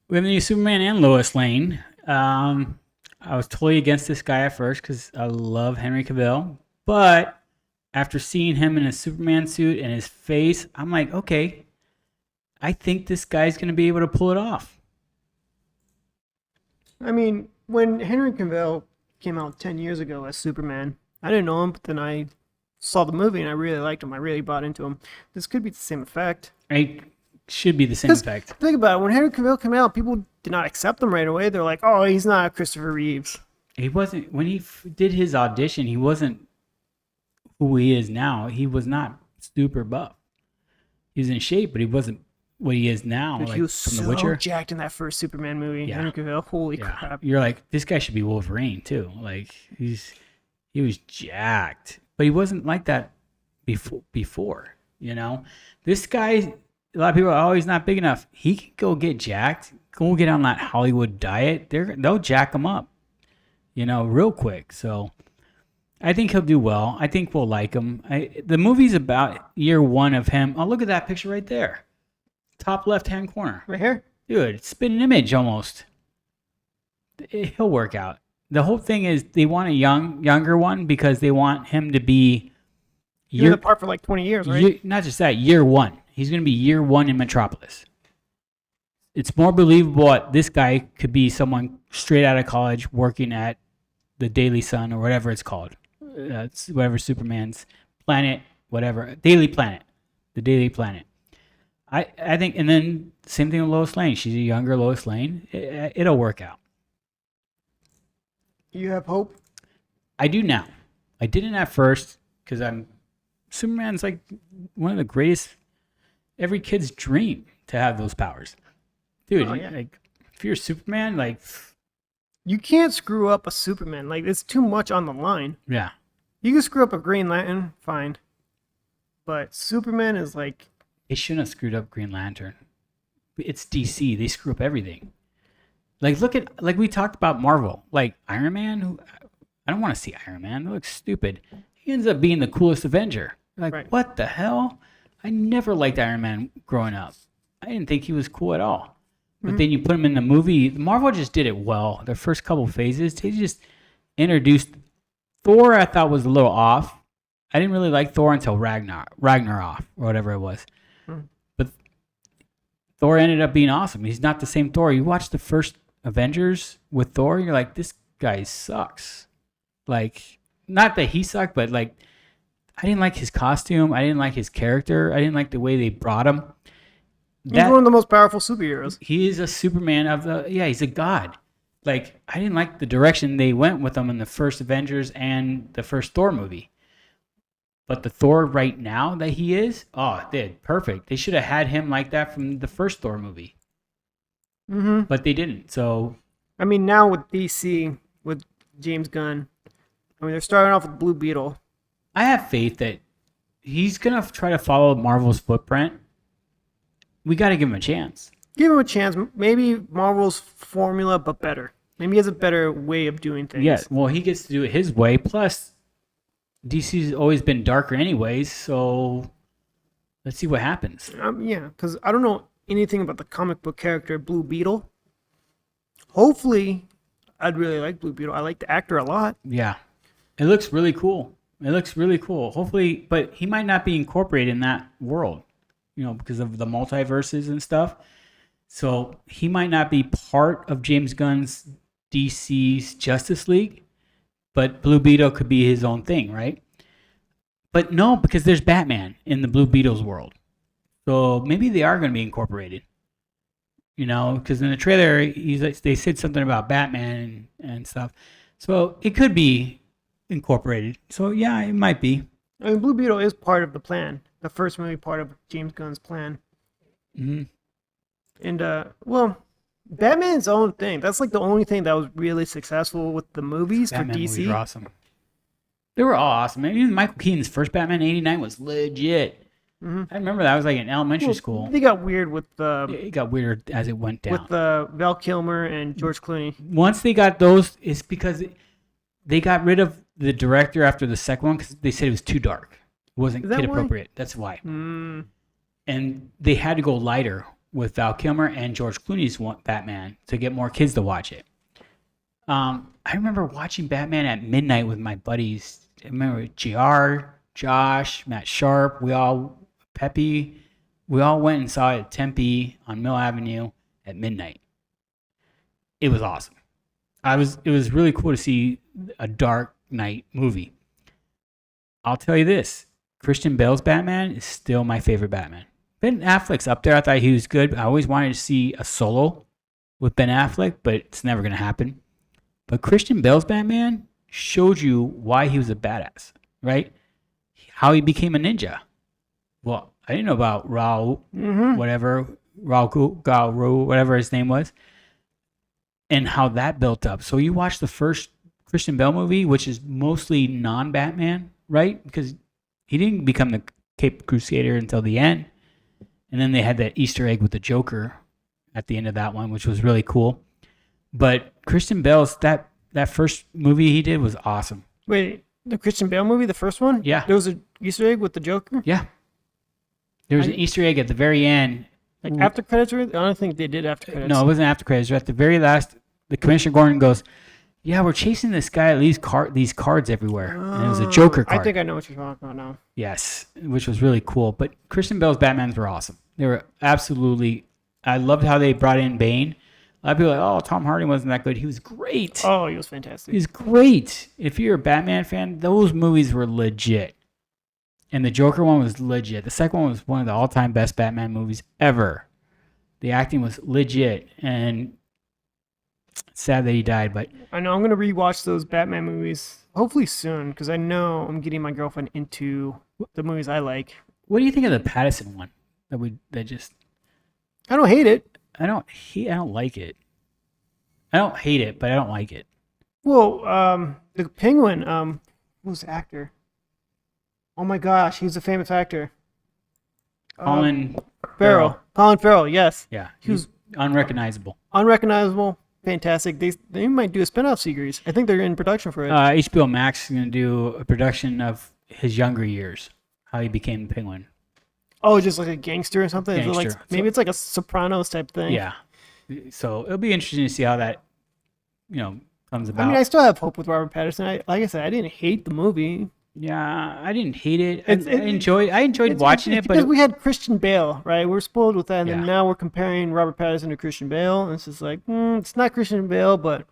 We have the new Superman and Lois Lane. I was totally against this guy at first because I love Henry Cavill, but after seeing him in a Superman suit and his face, I'm like, okay, I think this guy's going to be able to pull it off. I mean, when Henry Cavill came out 10 years ago as Superman, I didn't know him, but then I saw the movie and I really liked him. I really bought into him. This could be the same effect. It should be the same Because effect. think about it, when Henry Cavill came out, people did not accept him right away. They're like, oh, he's not Christopher Reeves. He wasn't, when he did his audition, he wasn't who he is now. He was not super buff. He was in shape, but he wasn't what he is now. Dude, like he was from so The Witcher. jacked in that first Superman movie. Yeah. Henry Cavill, holy Yeah. crap. You're like, this guy should be Wolverine too. Like he was jacked, but he wasn't like that before, you know. This guy, a lot of people are, oh, he's not big enough. He can go get jacked, go get on that Hollywood diet. They'll jack him up, you know, real quick. So I think he'll do well. I think we'll like him. The movie's about year one of him. Oh, look at that picture right there. Top left-hand corner. Right here? Dude, it's been an image almost. He'll work out. The whole thing is they want a younger one because they want him to be He was apart for like 20 years, right? not just that, year one. He's going to be year one in Metropolis. It's more believable that this guy could be someone straight out of college working at the Daily Sun or whatever it's called. It's whatever Superman's planet, whatever. Daily Planet. The Daily Planet. I think, and then same thing with Lois Lane. She's a younger Lois Lane. It'll work out. You have hope? I do now. I didn't at first because Superman's like one of the greatest. Every kid's dream to have those powers, dude. Oh, yeah. Like if you're Superman, like You can't screw up a Superman. Like, it's too much on the line. yeah, You can screw up a Green Lantern, fine. But Superman is like, they shouldn't have screwed up Green Lantern. It's DC. They screw up everything. Like look at we talked about Marvel, like Iron Man. I don't want to see Iron Man. That looks stupid. He ends up being the coolest Avenger. Like Right. what the hell? I never liked Iron Man growing up. I didn't think he was cool at all. But then you put him in the movie. Marvel just did it well. Their first couple phases, they just introduced Thor. I thought was a little off. I didn't really like Thor until Ragnarok or whatever it was. But Thor ended up being awesome. He's not the same Thor. You watch the first Avengers with Thor, you're like, this guy sucks. Like, not that he sucked, but like, I didn't like his costume. I didn't like his character. I didn't like the way they brought him. he's one of the most powerful superheroes. He is a Superman he's a god. Like, I didn't like the direction they went with him in the first Avengers and the first Thor movie. But the Thor right now that he is, perfect. They should have had him like that from the first Thor movie. Mm-hmm. But they didn't. So, I mean, now with DC, with James Gunn, I mean, they're starting off with Blue Beetle. I have faith that he's going to try to follow Marvel's footprint. We got to give him a chance. Give him a chance. Maybe Marvel's formula, but better. Maybe he has a better way of doing things. Yeah, well, he gets to do it his way. Plus, DC's always been darker anyways, so let's see what happens. Yeah, because I don't know anything about the comic book character Blue Beetle. Hopefully, I'd really like Blue Beetle. I like the actor a lot. Yeah, it looks really cool. Hopefully, but he might not be incorporated in that world, because of the multiverses and stuff. So he might not be part of James Gunn's DC's Justice League, but Blue Beetle could be his own thing, right? But no, because there's Batman in the Blue Beetle's world. So maybe they are going to be incorporated. Because in the trailer, they said something about Batman and stuff. So it could be incorporated. So yeah, it might be. I mean, Blue Beetle is part of the plan. The first movie part of James Gunn's plan. Mm-hmm. And, Batman's own thing. That's like the only thing that was really successful with the movies Batman for DC. movies are awesome. They were all awesome. I mean, even Michael Keaton's first Batman in '89 was legit. Mm-hmm. I remember that. I was like in elementary school. They got weird with It got weirder as it went down. with Val Kilmer and George Clooney. Once they got those, it's because they got rid of the director after the second one because they said it was too dark. It wasn't Is that kid why? appropriate. That's why. Mm. And they had to go lighter with Val Kilmer and George Clooney's Batman to get more kids to watch it. I remember watching Batman at midnight with my buddies. I remember JR, Josh, Matt Sharp, Peppy, we all went and saw it at Tempe on Mill Avenue at midnight. It was awesome. It was really cool to see a Dark Knight movie. I'll tell you this, Christian Bale's Batman is still my favorite Batman. Ben Affleck's up there. I thought he was good. I always wanted to see a solo with Ben Affleck, but it's never going to happen. But Christian Bale's Batman showed you why he was a badass, right? How he became a ninja. Well, I didn't know about Raul Guru, whatever his name was, and how that built up. So you watch the first Christian Bale movie, which is mostly non-Batman, right? Because he didn't become the Cape Crusader until the end. And then they had that Easter egg with the Joker at the end of that one, which was really cool. But Christian Bale's, that first movie he did was awesome. Wait, the Christian Bale movie, the first one? Yeah. There was an Easter egg with the Joker? Yeah. There was an Easter egg at the very end. Like after credits? I don't think they did after credits. No, it wasn't after credits. At the very last, the Commissioner Gordon goes, yeah, we're chasing this guy at these cards everywhere. And it was a Joker card. I think I know what you're talking about now. Yes, which was really cool. But Christian Bale's Batmans were awesome. They were absolutely... I loved how they brought in Bane. A lot of people are like, oh, Tom Hardy wasn't that good. He was great. Oh, he was fantastic. He's great. If you're a Batman fan, those movies were legit. And the Joker one was legit. The second one was one of the all-time best Batman movies ever. The acting was legit. And it's sad that he died, but... I know. I'm going to rewatch those Batman movies hopefully soon because I know I'm getting my girlfriend into the movies I like. What do you think of the Pattinson one? I don't hate it. I don't like it. I don't hate it, but I don't like it. Well, the Penguin, who's the actor? Oh my gosh, he's a famous actor. Colin Farrell. Colin Farrell, yes. Yeah, he was unrecognizable. Unrecognizable, fantastic. They might do a spin-off series. I think they're in production for it. HBO Max is going to do a production of his younger years, how he became the Penguin. Oh, just like a gangster or something? Gangster. Maybe it's like a Sopranos type thing. Yeah. So it'll be interesting to see how that, comes about. I mean, I still have hope with Robert Pattinson. Like I said, I didn't hate the movie. Yeah, I didn't hate it. I enjoyed watching it, but because we had Christian Bale, right? We're spoiled with that, and then Yeah. now we're comparing Robert Pattinson to Christian Bale, and it's just like, it's not Christian Bale, but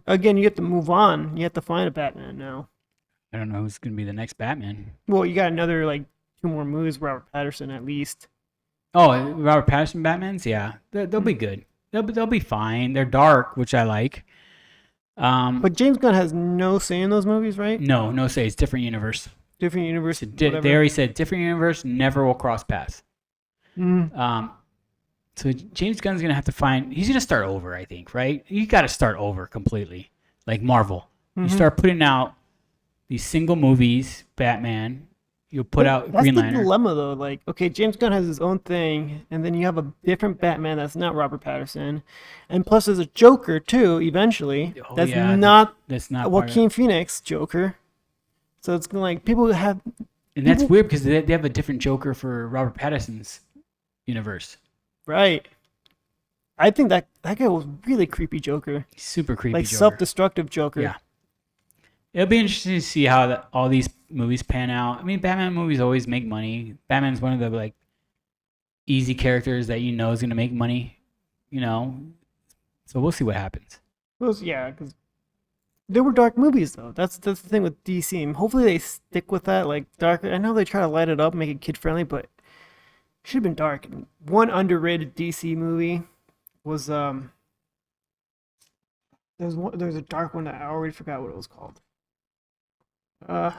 again, you have to move on. You have to find a Batman now. I don't know who's going to be the next Batman. Well, you got another 2 more movies, Robert Pattinson at least. Oh, Robert Pattinson Batmans? Yeah, they'll be good. They'll be fine. They're dark, which I like. But James Gunn has no say in those movies, right? No say. It's different universe. Different universe. They already said different universe, never will cross paths. So James Gunn's gonna have to he's gonna start over, I think, right? You got to start over completely, like Marvel. You start putting out these single movies, Batman. You'll put out Green That's the Lantern. dilemma, though. Okay, James Gunn has his own thing, and then you have a different Batman that's not Robert Pattinson, and plus there's a Joker too. Eventually, that's not Joaquin Phoenix Joker. So it's people have, and that's weird because they have a different Joker for Robert Pattinson's universe. Right. I think that guy was really creepy Joker. Super creepy. Joker. Self-destructive Joker. Yeah. It'll be interesting to see how all these movies pan out. I mean, Batman movies always make money. Batman's one of the easy characters that is going to make money. So we'll see what happens. Well, yeah, because they were dark movies though. That's the thing with DC. And hopefully they stick with that. Dark. I know they try to light it up, make it kid friendly, but it should have been dark. And one underrated DC movie was there's a dark one that I already forgot what it was called. It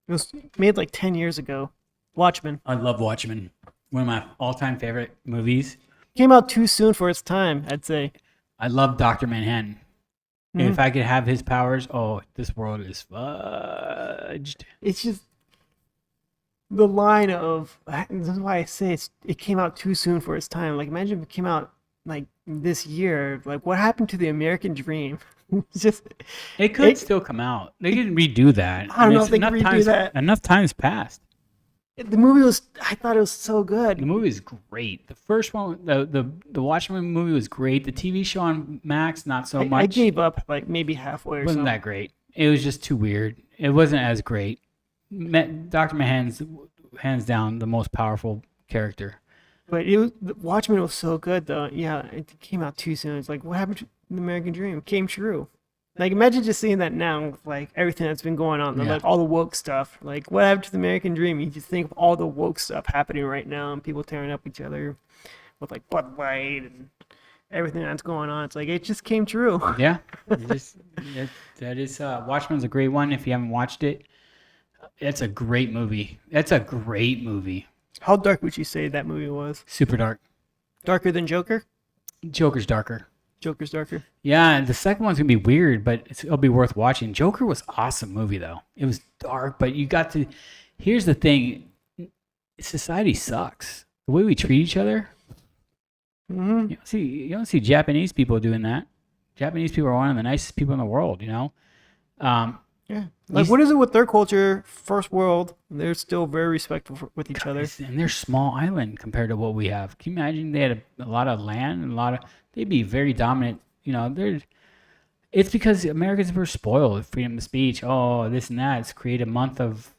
was made 10 years ago. Watchmen. I love Watchmen. One of my all-time favorite movies. Came out too soon for its time, I'd say. I love Dr. Manhattan. If I could have his powers, this world is fudged. It's just the line of, this is why I say it came out too soon for its time. Imagine if it came out this year. What happened to the American dream? It could still come out. They can redo that. I don't know if they can redo that. Enough time's passed. The movie was. I thought it was so The good. movie is great. The first one, the Watchmen movie was great. The TV show on Max, not so much. I gave up like maybe halfway or Wasn't something. that great. It was just too weird. It wasn't as great. Dr. Mahan's hands down the most powerful character. But the Watchmen was so good though. Yeah, it came out too soon. It's like what happened to the American Dream? Came true. Like imagine just seeing that now with like everything that's been going on, Yeah. like all the woke stuff. Like what happened to the American Dream? You just think of all the woke stuff happening right now and people tearing up each other with like Bud Light and everything that's going on. It's like it just came true. Yeah, that is Watchmen's a great one. If you haven't watched it, it's a great movie. That's a great movie. How dark would you say that movie was? Super dark. Darker than Joker? Joker's darker. Joker's darker. Yeah, and the second one's gonna be weird, but it'll be worth watching. Joker was awesome movie though. It was dark, but you got to. Here's the thing: society sucks. The way we treat each other. Mm-hmm. You don't see Japanese people doing that. Japanese people are one of the nicest people in the world. Yeah. Like, what is it with their culture? First world, they're still very respectful with each other. And they're small island compared to what we have. Can you imagine they had a lot of land and they'd be very dominant. It's because Americans were spoiled. Freedom of speech, this and that. It's create a month of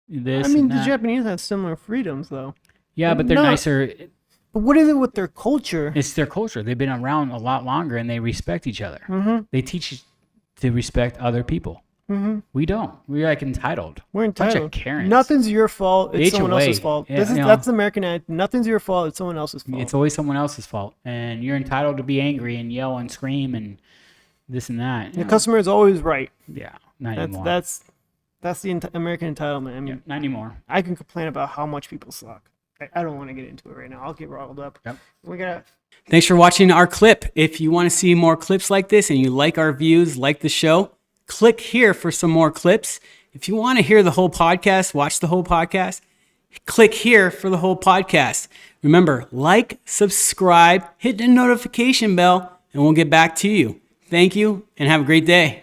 this. I mean, and the that. Japanese have similar freedoms, though. Yeah, but they're No. nicer. But what is it with their culture? It's their culture. They've been around a lot longer and they respect each other. Mm-hmm. They teach you to respect other people. Mm-hmm. We don't. We're like entitled. We're Bunch of entitled. Karens. Nothing's your fault. It's The someone HOA. else's fault. Yeah, That's the American ad. Nothing's your fault. It's someone else's fault. It's always someone else's fault, and you're entitled to be angry and yell and scream and this and that. The customer is always right. Yeah, not That's anymore. that's the American entitlement. I mean, Yeah, not anymore. I can complain about how much people suck. I don't want to get into it right now. I'll get riled up. Yep. We gotta. Thanks for watching our clip. If you want to see more clips like this and you like our views, like the show, click here for some more clips. If you want to hear the whole podcast, watch the whole podcast, click here for the whole podcast. Remember, like, subscribe, hit the notification bell, and we'll get back to you. Thank you and have a great day.